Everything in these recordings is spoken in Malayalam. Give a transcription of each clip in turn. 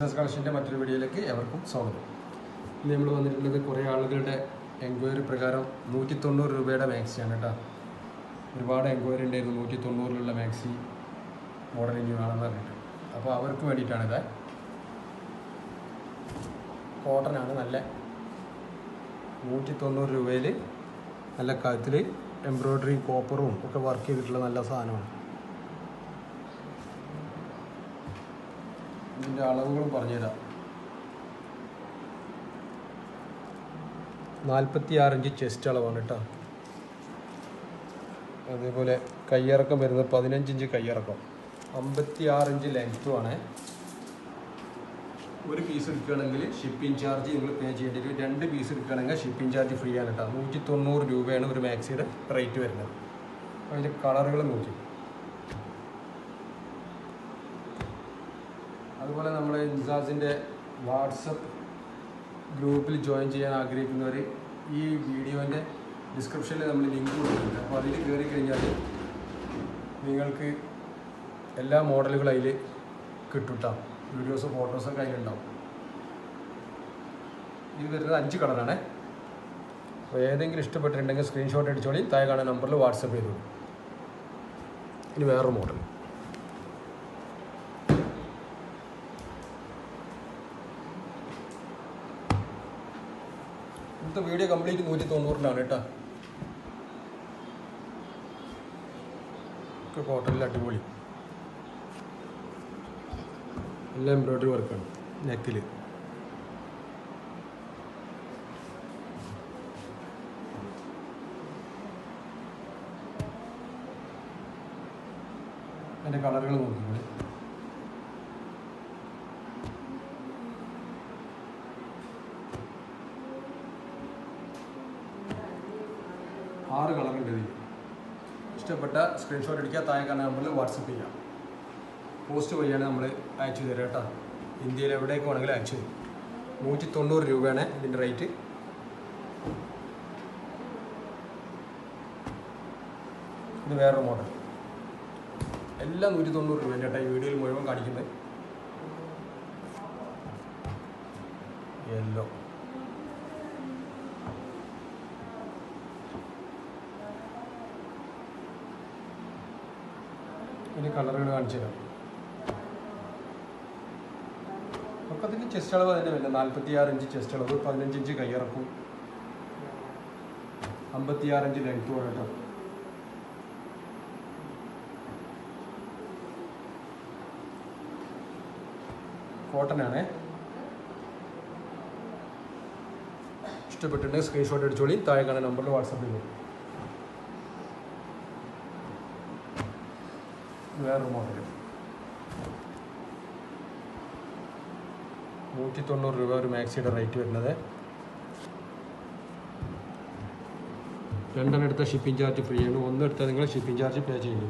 ബിസിനസ് കളക്ഷൻ്റെ മറ്റൊരു വീഡിയോയിലേക്ക് എവർക്കും സ്വാഗതം. ഇന്ന് നമ്മൾ വന്നിട്ടുള്ളത് കുറേ ആളുകളുടെ എൻക്വയറി പ്രകാരം 190 രൂപയുടെ മാക്സിയാണ് കേട്ടോ. ഒരുപാട് എൻക്വയറി ഉണ്ടായിരുന്നു 190 മാക്സി മോഡൽ ഇനി വേണമെന്ന് പറഞ്ഞിട്ട്. അപ്പോൾ അവർക്ക് വേണ്ടിയിട്ടാണിത്. കോട്ടനാണ്, നല്ല 190 രൂപയിൽ നല്ല കഴുത്തിൽ എംബ്രോയ്ഡറി കോപ്പറും ഒക്കെ വർക്ക് ചെയ്തിട്ടുള്ള നല്ല സാധനമാണ്. ഇതിൻ്റെ അളവുകളും പറഞ്ഞുതരാം. 46 ഇഞ്ച് ചെസ്റ്റ് അളവാണ് കേട്ടോ. അതേപോലെ കയ്യിറക്കം വരുന്നത് 15 ഇഞ്ച് കയ്യിറക്കം, 56 ഇഞ്ച് ലെങ്ത്തുമാണ്. ഒരു പീസ് എടുക്കുകയാണെങ്കിൽ ഷിപ്പിംഗ് ചാർജ് നിങ്ങൾ പേ ചെയ്യേണ്ടി വരും. 2 പീസ് എടുക്കുകയാണെങ്കിൽ ഷിപ്പിംഗ് ചാർജ് ഫ്രീ ആണ് കേട്ടോ. 190 രൂപയാണ് ഒരു മാക്സിയുടെ റേറ്റ് വരുന്നത്. അതിൻ്റെ കളറുകൾ നോക്കി. അതുപോലെ നമ്മുടെ ഇൻസാസിൻ്റെ വാട്സപ്പ് ഗ്രൂപ്പിൽ ജോയിൻ ചെയ്യാൻ ആഗ്രഹിക്കുന്നവർ ഈ വീഡിയോൻ്റെ ഡിസ്ക്രിപ്ഷനിൽ നമ്മൾ ലിങ്ക് കൊടുക്കുന്നുണ്ട്. അപ്പോൾ അതിൽ കയറി കഴിഞ്ഞാൽ നിങ്ങൾക്ക് എല്ലാ മോഡലുകളും അതിൽ കിട്ടും. വീഡിയോസും ഫോട്ടോസൊക്കെ അതിലുണ്ടാവും. ഇത് വരുന്നത് 5 കളറാണ്. അപ്പോൾ ഏതെങ്കിലും ഇഷ്ടപ്പെട്ടിട്ടുണ്ടെങ്കിൽ സ്ക്രീൻഷോട്ട് അടിച്ചോളി, താഴെ കാണുന്ന നമ്പറിൽ വാട്സപ്പ് ചെയ്തോളൂ. ഇനി വേറൊരു മോഡൽ. ഇന്നത്തെ വീഡിയോ കംപ്ലീറ്റ് 190 കേട്ടോ. കോട്ടണിൽ അടിപൊളി എല്ലാം എംബ്രോയ്ഡറി വർക്കാണ് നെക്കിൽ. അതിൻ്റെ കളറുകൾ നോക്കിക്കോളി. ആറ് കളറുണ്ട് ഇതിൽ. ഇഷ്ടപ്പെട്ട സ്ക്രീൻഷോട്ട് അടിക്കുക, താഴെ കാണുന്ന നമ്പറിൽ വാട്സപ്പ് ചെയ്യാം. പോസ്റ്റ് വഴിയാണ് നമ്മൾ അയച്ചു തരാം കേട്ടോ. ഇന്ത്യയിൽ എവിടേക്ക് വേണമെങ്കിലും അയച്ചു തരും. 190 രൂപയാണ് ഇതിൻ്റെ റേറ്റ്. ഇത് വേറൊരു മോഡൽ. എല്ലാം 190 രൂപ കേട്ടോ. ഈ വീഡിയോയിൽ മുഴുവൻ കാണിക്കുന്നത് യെല്ലോ. ഇനി കളറുകൾ കാണിച്ചു തരാം. ഒക്കത്തിൻ്റെ ചെസ്റ്റ് അളവ് തന്നെ വരില്ല. 46 ഇഞ്ച് ചെസ്റ്റ് അളവ്, 15 ഇഞ്ച് കയ്യിറക്കും, 56 ഇഞ്ച് ലെങ്ത്തും ആണ് കേട്ടോ. കോട്ടനാണ്. ഇഷ്ടപ്പെട്ടിട്ടുണ്ടെങ്കിൽ സ്ക്രീൻഷോട്ട് അടിച്ചോളി, താഴെ കാണുന്ന നമ്പറിൽ വാട്സപ്പ് ചെയ്തു. വേറൊരു മോഡൽ 190 രൂപ ഒരു മാക്സിയുടെ റേറ്റ് വരുന്നത്. 2 എടുത്ത ഷിപ്പിംഗ് ചാർജ് ഫ്രീ ആണ്. 1 എടുത്താൽ നിങ്ങൾ ഷിപ്പിംഗ് ചാർജ് പേ ചെയ്യേണ്ടി.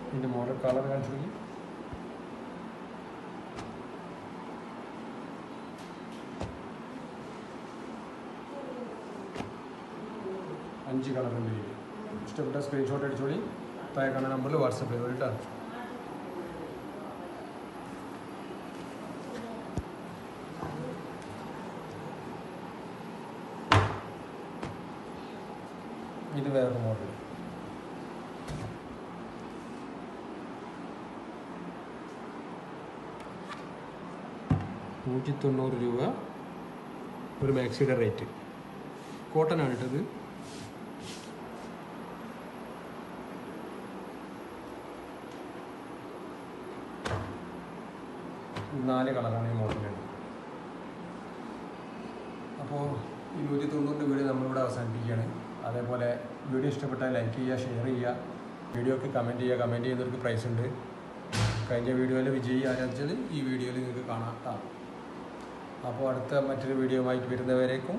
ഇതിൻ്റെ മോഡൽ കളർ കാണിച്ചു. അഞ്ച് കളറുണ്ട് ഇതിൽ. ഇഷ്ടപ്പെട്ട സ്ക്രീൻഷോട്ട് അടിച്ചോളി, താഴെ കാണുന്ന നമ്പറിൽ വാട്സപ്പ് ചെയ്തോളൂ കേട്ടോ. ഇത് വേറൊരു മോഡൽ. രൂപ ഒരു മാക്സിയുടെ റേറ്റ്. കോട്ടനാണ് ഇട്ടത്. നാല് കളറാണ് ഈ മോഡലുണ്ട്. അപ്പോൾ ഈ 190 വീഡിയോ നമ്മളിവിടെ അവസാനിപ്പിക്കുകയാണ്. അതേപോലെ വീഡിയോ ഇഷ്ടപ്പെട്ടാൽ ലൈക്ക് ചെയ്യുക, ഷെയർ ചെയ്യുക, വീഡിയോക്ക് കമൻറ്റ് ചെയ്യുക. കമൻറ്റ് ചെയ്യുന്നവർക്ക് പ്രൈസ് ഉണ്ട്. കഴിഞ്ഞ വീഡിയോയിൽ വിജയി ആരാധിച്ചത് ഈ വീഡിയോയിൽ നിങ്ങൾക്ക് കാണാം. അപ്പോൾ അടുത്ത മറ്റൊരു വീഡിയോ ആയിട്ട് വരുന്നവരേക്കും